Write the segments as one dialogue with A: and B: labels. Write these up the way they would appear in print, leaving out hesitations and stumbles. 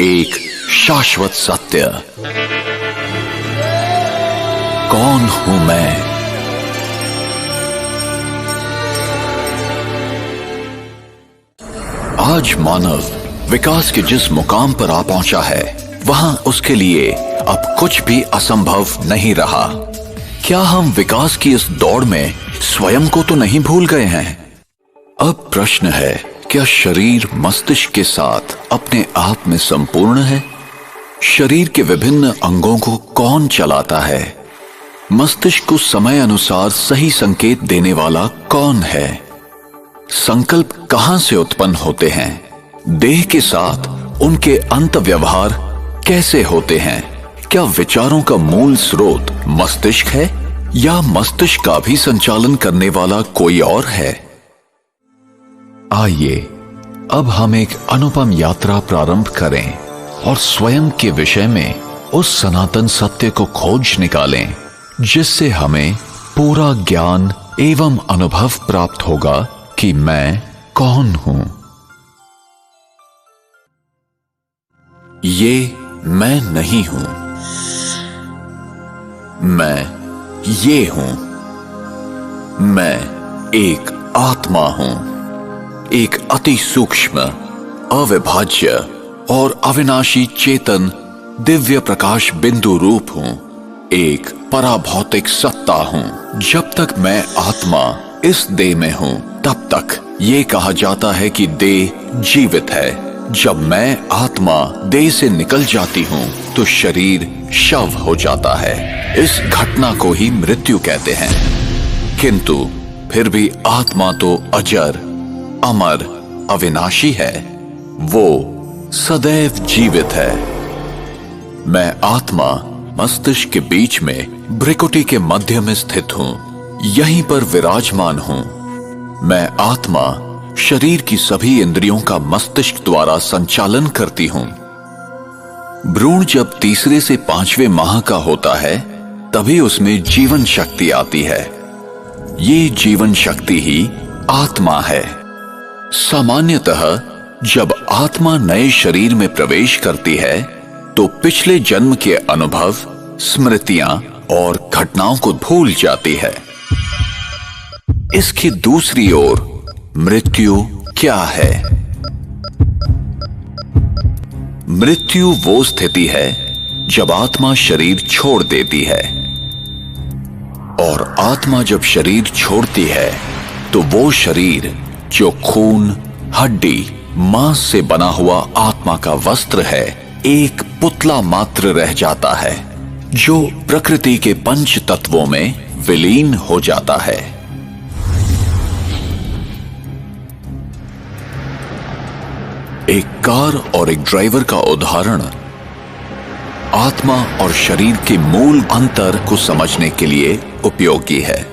A: एक शाश्वत सत्य। कौन हूं मैं? आज मानव विकास के जिस मुकाम पर आ पहुंचा है, वहां उसके लिए अब कुछ भी असंभव नहीं रहा। क्या हम विकास की इस दौड़ में स्वयं को तो नहीं भूल गए हैं? अब प्रश्न है, क्या शरीर मस्तिष्क के साथ अपने आप में संपूर्ण है? शरीर के विभिन्न अंगों को कौन चलाता है? मस्तिष्क को समय अनुसार सही संकेत देने वाला कौन है? संकल्प कहां से उत्पन्न होते हैं? देह के साथ उनके अंत व्यवहार कैसे होते हैं? क्या विचारों का मूल स्रोत मस्तिष्क है या मस्तिष्क का भी संचालन करने वाला कोई और है? आइए अब हम एक अनुपम यात्रा प्रारंभ करें और स्वयं के विषय में उस सनातन सत्य को खोज निकालें, जिससे हमें पूरा ज्ञान एवं अनुभव प्राप्त होगा कि मैं कौन हूं। ये मैं नहीं हूं, मैं ये हूं। मैं एक आत्मा हूं, एक अति सूक्ष्म, अविभाज्य और अविनाशी चेतन दिव्य प्रकाश बिंदु रूप हूं। एक पराभौतिक सत्ता हूं। जब तक मैं आत्मा इस देह में हूं, तब तक ये कहा जाता है कि देह जीवित है। जब मैं आत्मा देह से निकल जाती हूं, तो शरीर शव हो जाता है। इस घटना को ही मृत्यु कहते हैं। किंतु फिर भी आत्मा तो अजर, अमर, अविनाशी है। वो सदैव जीवित है। मैं आत्मा मस्तिष्क के बीच में भ्रिकुटी के मध्य में स्थित हूं, यहीं पर विराजमान हूं। मैं आत्मा शरीर की सभी इंद्रियों का मस्तिष्क द्वारा संचालन करती हूं। भ्रूण जब तीसरे से 5वें माह का होता है, तभी उसमें जीवन शक्ति आती है। ये जीवन शक्ति ही आत्मा है। सामान्यतः जब आत्मा नए शरीर में प्रवेश करती है, तो पिछले जन्म के अनुभव, स्मृतियां और घटनाओं को भूल जाती है। इसकी दूसरी ओर मृत्यु क्या है? मृत्यु वो स्थिति है जब आत्मा शरीर छोड़ देती है। और आत्मा जब शरीर छोड़ती है, तो वो शरीर जो खून, हड्डी, मांस से बना हुआ आत्मा का वस्त्र है, एक पुतला मात्र रह जाता है, जो प्रकृति के पंच तत्वों में विलीन हो जाता है। एक कार और एक ड्राइवर का उदाहरण आत्मा और शरीर के मूल अंतर को समझने के लिए उपयोगी है।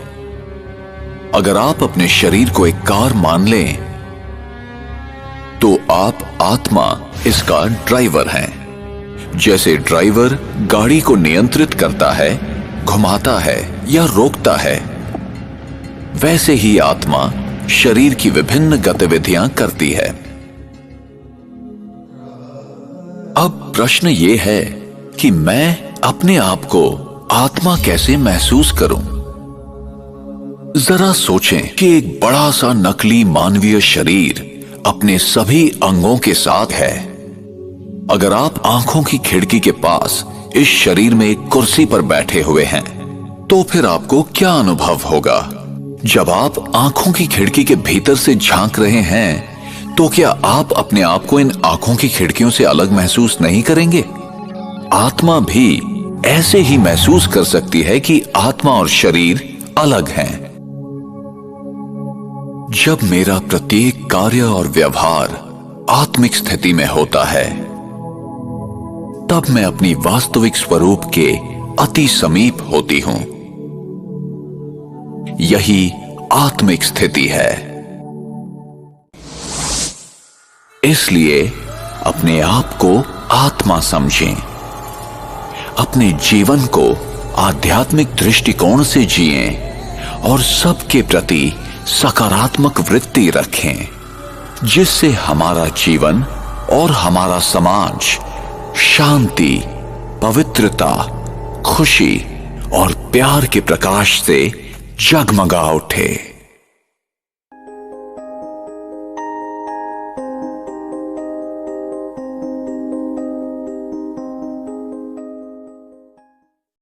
A: अगर आप अपने शरीर को एक कार मान लें, तो आप आत्मा इसका ड्राइवर हैं। जैसे ड्राइवर गाड़ी को नियंत्रित करता है, घुमाता है या रोकता है, वैसे ही आत्मा शरीर की विभिन्न गतिविधियां करती है। अब प्रश्न ये है कि मैं अपने आप को आत्मा कैसे महसूस करूं? जरा सोचें कि एक बड़ा सा नकली मानवीय शरीर अपने सभी अंगों के साथ है। अगर आप आंखों की खिड़की के पास इस शरीर में एक कुर्सी पर बैठे हुए हैं, तो फिर आपको क्या अनुभव होगा? जब आप आंखों की खिड़की के भीतर से झांक रहे हैं, तो क्या आप अपने आप को इन आंखों की खिड़कियों से अलग महसूस नहीं करेंगे? आत्मा भी ऐसे ही महसूस कर सकती है कि आत्मा और शरीर अलग हैं। जब मेरा प्रत्येक कार्य और व्यवहार आत्मिक स्थिति में होता है, तब मैं अपनी वास्तविक स्वरूप के अति समीप होती हूं। यही आत्मिक स्थिति है। इसलिए अपने आप को आत्मा समझें। अपने जीवन को आध्यात्मिक दृष्टिकोण से जिएं और सबके प्रति सकारात्मक वृत्ति रखें, जिससे हमारा जीवन और हमारा समाज शांति, पवित्रता, खुशी और प्यार के प्रकाश से जगमगा उठे।